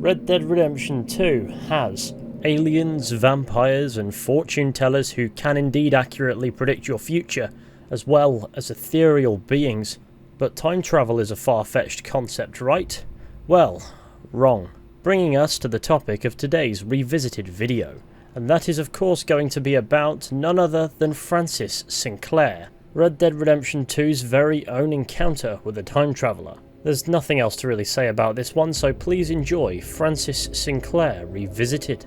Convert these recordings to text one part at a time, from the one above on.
Red Dead Redemption 2 has aliens, vampires, and fortune tellers who can indeed accurately predict your future, as well as ethereal beings. But time travel is a far-fetched concept, right? Well, wrong. Bringing us to the topic of today's revisited video. And that is of course going to be about none other than Francis Sinclair, Red Dead Redemption 2's very own encounter with a time traveller. There's nothing else to really say about this one, so please enjoy Francis Sinclair Revisited.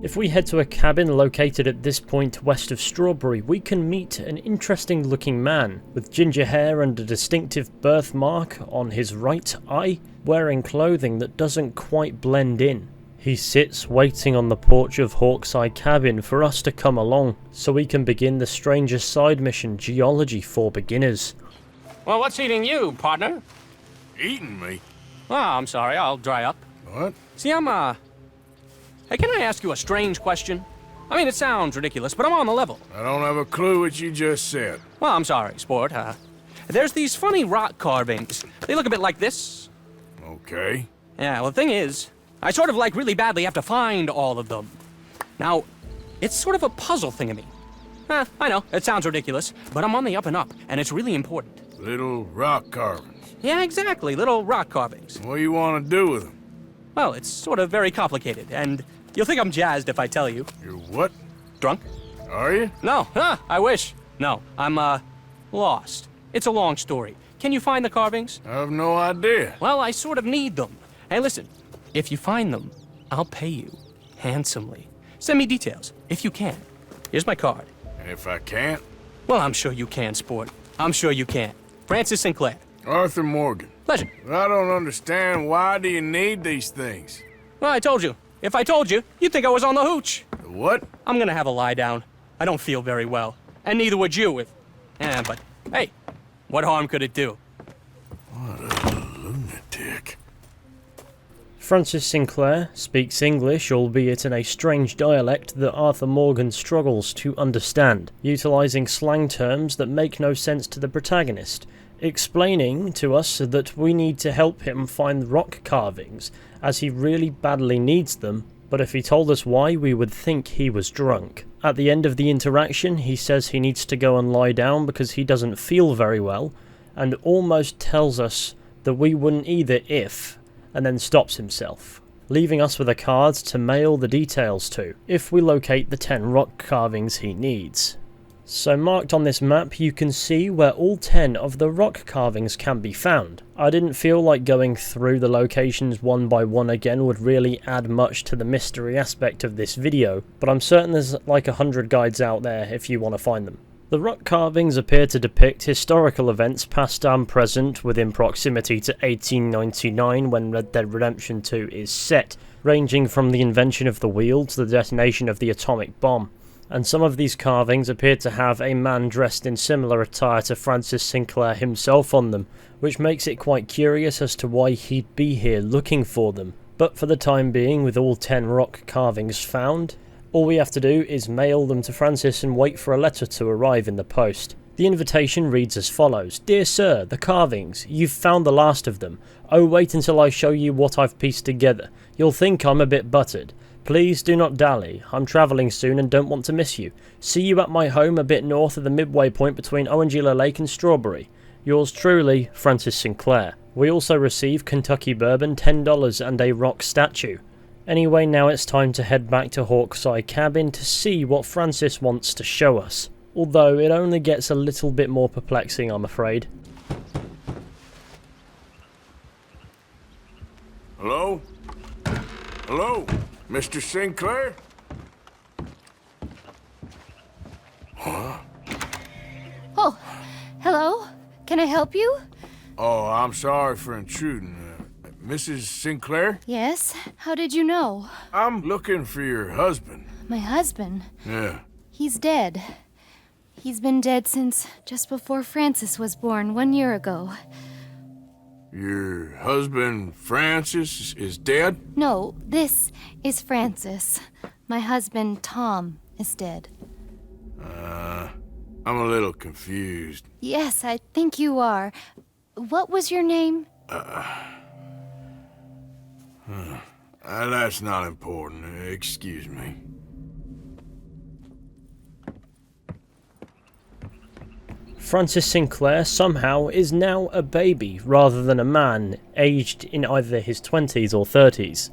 If we head to a cabin located at this point west of Strawberry, we can meet an interesting looking man with ginger hair and a distinctive birthmark on his right eye, wearing clothing that doesn't quite blend in. He sits waiting on the porch of Hawkseye Cabin for us to come along, so we can begin the Stranger side mission, Geology for Beginners. Well, what's eating you, partner? Eating me? Oh, I'm sorry, I'll dry up. What? See, Hey, can I ask you a strange question? I mean, it sounds ridiculous, but I'm on the level. I don't have a clue what you just said. Well, I'm sorry, sport. There's these funny rock carvings. They look a bit like this. Okay. Yeah, well, the thing is, I sort of really badly have to find all of them. Now, it's sort of a puzzle thing to me. I know, it sounds ridiculous, but I'm on the up and up, and it's really important. Little rock carvings. Yeah, exactly, little rock carvings. What do you want to do with them? Well, it's sort of very complicated, and you'll think I'm jazzed if I tell you. You're what? Drunk? Are you? No, I wish. No, I'm, lost. It's a long story. Can you find the carvings? I have no idea. Well, I sort of need them. Hey, listen, if you find them, I'll pay you handsomely. Send me details, if you can. Here's my card. And if I can't? Well, I'm sure you can, sport. I'm sure you can. Francis Sinclair. Arthur Morgan. Pleasure. I don't understand. Why do you need these things? Well, I told you. If I told you, you'd think I was on the hooch. The what? I'm gonna have a lie down. I don't feel very well. And neither would you if... but, hey, what harm could it do? What a lunatic. Francis Sinclair speaks English, albeit in a strange dialect that Arthur Morgan struggles to understand, utilising slang terms that make no sense to the protagonist, explaining to us that we need to help him find rock carvings, as he really badly needs them, but if he told us why, we would think he was drunk. At the end of the interaction, he says he needs to go and lie down because he doesn't feel very well, and almost tells us that we wouldn't either if, and then stops himself, leaving us with a card to mail the details to, if we locate the 10 rock carvings he needs. So marked on this map you can see where all 10 of the rock carvings can be found. I didn't feel like going through the locations one by one again would really add much to the mystery aspect of this video, but I'm certain there's like 100 guides out there if you want to find them. The rock carvings appear to depict historical events past and present within proximity to 1899 when Red Dead Redemption 2 is set, ranging from the invention of the wheel to the detonation of the atomic bomb. And some of these carvings appear to have a man dressed in similar attire to Francis Sinclair himself on them, which makes it quite curious as to why he'd be here looking for them. But for the time being, with all 10 rock carvings found, all we have to do is mail them to Francis and wait for a letter to arrive in the post. The invitation reads as follows: "Dear Sir, the carvings, you've found the last of them. Oh, wait until I show you what I've pieced together. You'll think I'm a bit buttered. Please do not dally. I'm travelling soon and don't want to miss you. See you at my home a bit north of the midway point between Owanjila Lake and Strawberry. Yours truly, Francis Sinclair." We also receive Kentucky bourbon, $10 and a rock statue. Anyway, now it's time to head back to Hawkseye Cabin to see what Francis wants to show us. Although it only gets a little bit more perplexing, I'm afraid. Hello? Hello? Mr. Sinclair? Huh? Oh, hello? Can I help you? Oh, I'm sorry for intruding. Mrs. Sinclair? Yes? How did you know? I'm looking for your husband. My husband? Yeah. He's dead. He's been dead since just before Francis was born 1 year ago. Your husband, Francis, is dead? No, this is Francis. My husband, Tom, is dead. I'm a little confused. Yes, I think you are. What was your name? That's not important. Excuse me. Francis Sinclair somehow is now a baby rather than a man, aged in either his 20s or 30s.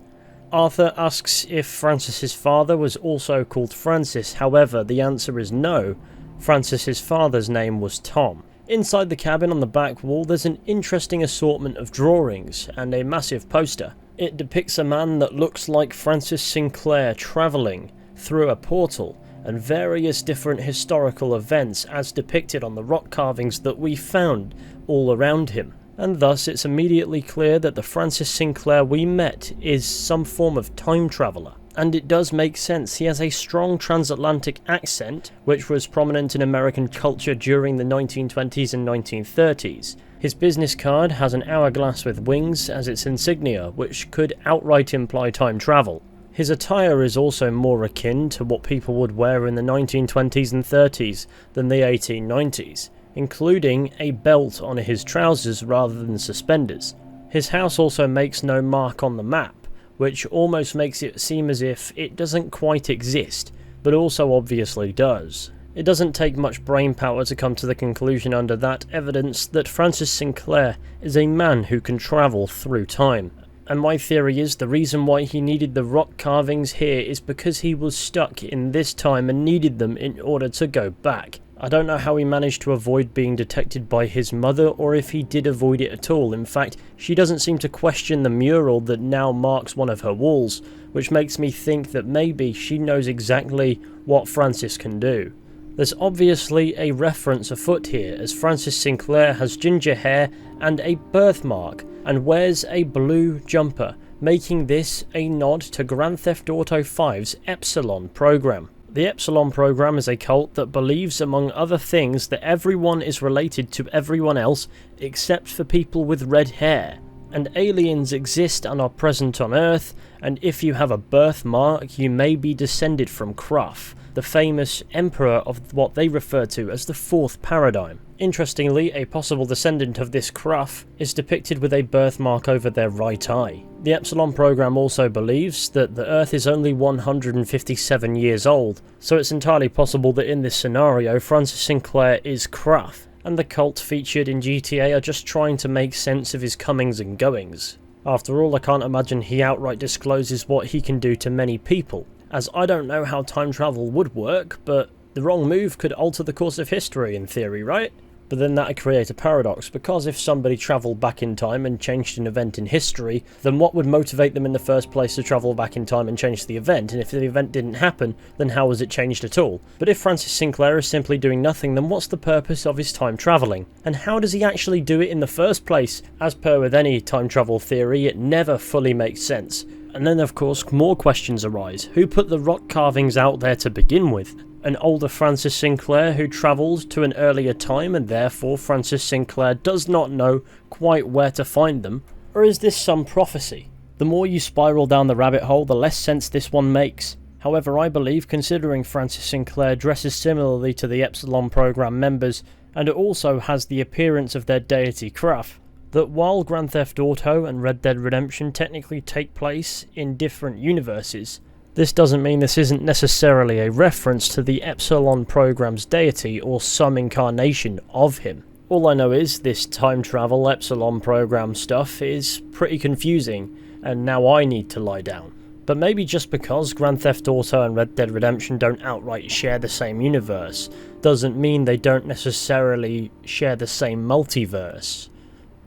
Arthur asks if Francis's father was also called Francis, however the answer is no. Francis's father's name was Tom. Inside the cabin on the back wall there's an interesting assortment of drawings and a massive poster. It depicts a man that looks like Francis Sinclair travelling through a portal and various different historical events as depicted on the rock carvings that we found all around him. And thus it's immediately clear that the Francis Sinclair we met is some form of time traveller. And it does make sense. He has a strong transatlantic accent, which was prominent in American culture during the 1920s and 1930s. His business card has an hourglass with wings as its insignia, which could outright imply time travel. His attire is also more akin to what people would wear in the 1920s and 30s than the 1890s, including a belt on his trousers rather than suspenders. His house also makes no mark on the map, which almost makes it seem as if it doesn't quite exist, but also obviously does. It doesn't take much brain power to come to the conclusion under that evidence that Francis Sinclair is a man who can travel through time. And my theory is the reason why he needed the rock carvings here is because he was stuck in this time and needed them in order to go back. I don't know how he managed to avoid being detected by his mother, or if he did avoid it at all. In fact, she doesn't seem to question the mural that now marks one of her walls, which makes me think that maybe she knows exactly what Francis can do. There's obviously a reference afoot here, as Francis Sinclair has ginger hair and a birthmark, and wears a blue jumper, making this a nod to Grand Theft Auto V's Epsilon program. The Epsilon program is a cult that believes, among other things, that everyone is related to everyone else except for people with red hair. And aliens exist and are present on Earth, and if you have a birthmark, you may be descended from Kruff, the famous emperor of what they refer to as the Fourth Paradigm. Interestingly, a possible descendant of this Kruff is depicted with a birthmark over their right eye. The Epsilon program also believes that the Earth is only 157 years old, so it's entirely possible that in this scenario Francis Sinclair is Kruff, and the cult featured in GTA are just trying to make sense of his comings and goings. After all, I can't imagine he outright discloses what he can do to many people, as I don't know how time travel would work, but the wrong move could alter the course of history in theory, right? But then that would create a paradox, because if somebody travelled back in time and changed an event in history, then what would motivate them in the first place to travel back in time and change the event? And if the event didn't happen, then how was it changed at all? But if Francis Sinclair is simply doing nothing, then what's the purpose of his time travelling? And how does he actually do it in the first place? As per with any time travel theory, it never fully makes sense. And then of course more questions arise. Who put the rock carvings out there to begin with? An older Francis Sinclair who travelled to an earlier time and therefore Francis Sinclair does not know quite where to find them? Or is this some prophecy? The more you spiral down the rabbit hole, the less sense this one makes. However, I believe, considering Francis Sinclair dresses similarly to the Epsilon program members and also has the appearance of their deity Kruff, that while Grand Theft Auto and Red Dead Redemption technically take place in different universes, this doesn't mean this isn't necessarily a reference to the Epsilon program's deity or some incarnation of him. All I know is this time travel Epsilon program stuff is pretty confusing, and now I need to lie down. But maybe just because Grand Theft Auto and Red Dead Redemption don't outright share the same universe, doesn't mean they don't necessarily share the same multiverse.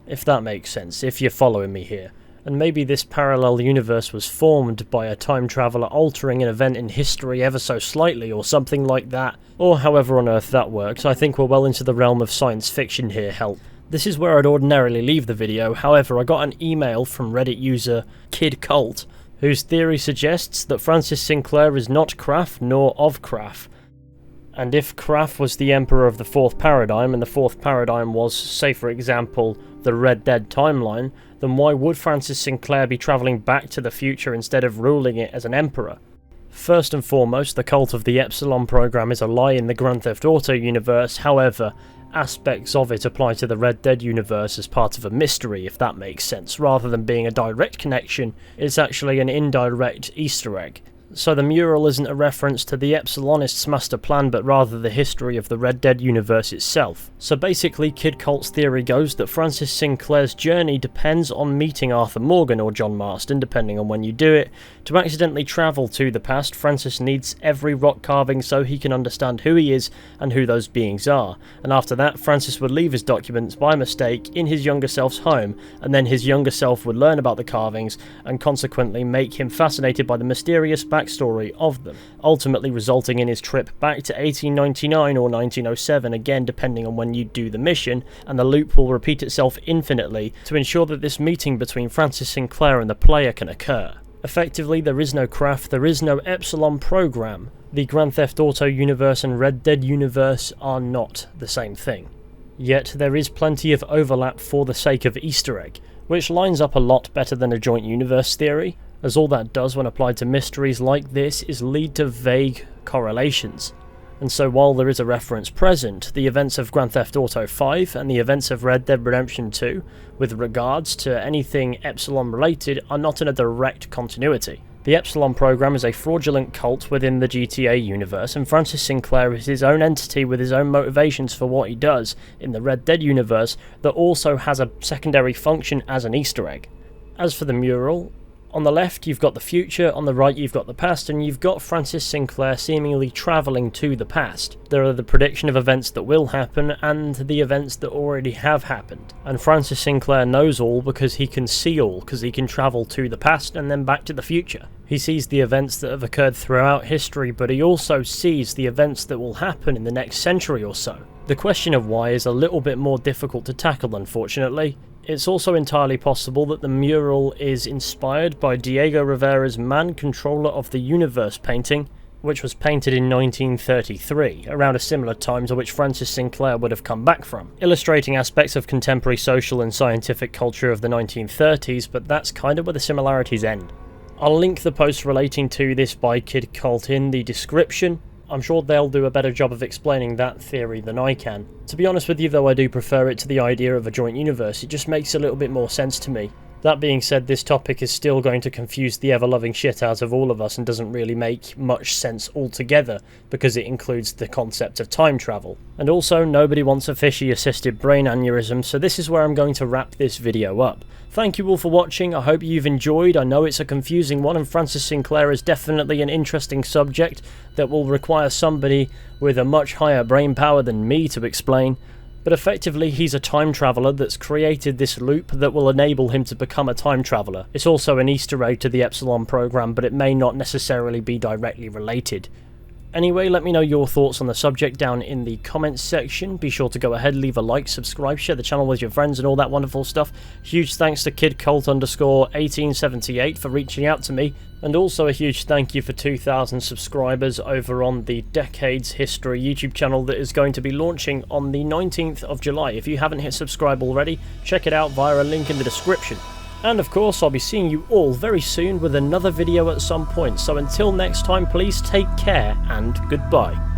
If that makes sense, if you're following me here. And maybe this parallel universe was formed by a time traveller altering an event in history ever so slightly or something like that, or however on earth that works. I think we're well into the realm of science fiction here, help. This is where I'd ordinarily leave the video, however I got an email from Reddit user Kid Cult, whose theory suggests that Francis Sinclair is not Kruff nor of Kruff. And if Kruff was the Emperor of the Fourth Paradigm, and the Fourth Paradigm was, say for example, the Red Dead timeline, then why would Francis Sinclair be travelling back to the future instead of ruling it as an Emperor? First and foremost, the cult of the Epsilon program is a lie in the Grand Theft Auto universe. However, aspects of it apply to the Red Dead universe as part of a mystery, if that makes sense. Rather than being a direct connection, it's actually an indirect Easter egg. So the mural isn't a reference to the Epsilonists' master plan, but rather the history of the Red Dead universe itself. So basically, Kid Cult's theory goes that Francis Sinclair's journey depends on meeting Arthur Morgan or John Marston, depending on when you do it. To accidentally travel to the past, Francis needs every rock carving so he can understand who he is and who those beings are. And after that, Francis would leave his documents by mistake in his younger self's home, and then his younger self would learn about the carvings and consequently make him fascinated by the mysterious backstory of them, ultimately resulting in his trip back to 1899 or 1907, again depending on when you do the mission, and the loop will repeat itself infinitely to ensure that this meeting between Francis Sinclair and the player can occur. Effectively, there is no craft, there is no Epsilon program. The Grand Theft Auto universe and Red Dead universe are not the same thing. Yet there is plenty of overlap for the sake of Easter egg, which lines up a lot better than a joint universe theory, as all that does when applied to mysteries like this is lead to vague correlations. And so while there is a reference present, the events of Grand Theft Auto 5 and the events of Red Dead Redemption 2, with regards to anything Epsilon related, are not in a direct continuity. The Epsilon program is a fraudulent cult within the GTA universe, and Francis Sinclair is his own entity with his own motivations for what he does in the Red Dead universe that also has a secondary function as an Easter egg. As for the mural, on the left you've got the future, on the right you've got the past, and you've got Francis Sinclair seemingly travelling to the past. There are the prediction of events that will happen and the events that already have happened. And Francis Sinclair knows all because he can see all, because he can travel to the past and then back to the future. He sees the events that have occurred throughout history, but he also sees the events that will happen in the next century or so. The question of why is a little bit more difficult to tackle, unfortunately. It's also entirely possible that the mural is inspired by Diego Rivera's Man Controller of the Universe painting, which was painted in 1933, around a similar time to which Francis Sinclair would have come back from, illustrating aspects of contemporary social and scientific culture of the 1930s, but that's kind of where the similarities end. I'll link the post relating to this by Kid Cult in the description. I'm sure they'll do a better job of explaining that theory than I can. To be honest with you though, I do prefer it to the idea of a joint universe. It just makes a little bit more sense to me. That being said, this topic is still going to confuse the ever-loving shit out of all of us and doesn't really make much sense altogether because it includes the concept of time travel. And also, nobody wants a Fizhy-assisted brain aneurysm, so this is where I'm going to wrap this video up. Thank you all for watching, I hope you've enjoyed. I know it's a confusing one and Francis Sinclair is definitely an interesting subject that will require somebody with a much higher brain power than me to explain. But effectively, he's a time traveller that's created this loop that will enable him to become a time traveller. It's also an Easter egg to the Epsilon program, but it may not necessarily be directly related. Anyway, let me know your thoughts on the subject down in the comments section. Be sure to go ahead, leave a like, subscribe, share the channel with your friends and all that wonderful stuff. Huge thanks to KidCult_1878 for reaching out to me. And also a huge thank you for 2,000 subscribers over on the Decades History YouTube channel that is going to be launching on the 19th of July. If you haven't hit subscribe already, check it out via a link in the description. And of course, I'll be seeing you all very soon with another video at some point. So until next time, please take care and goodbye.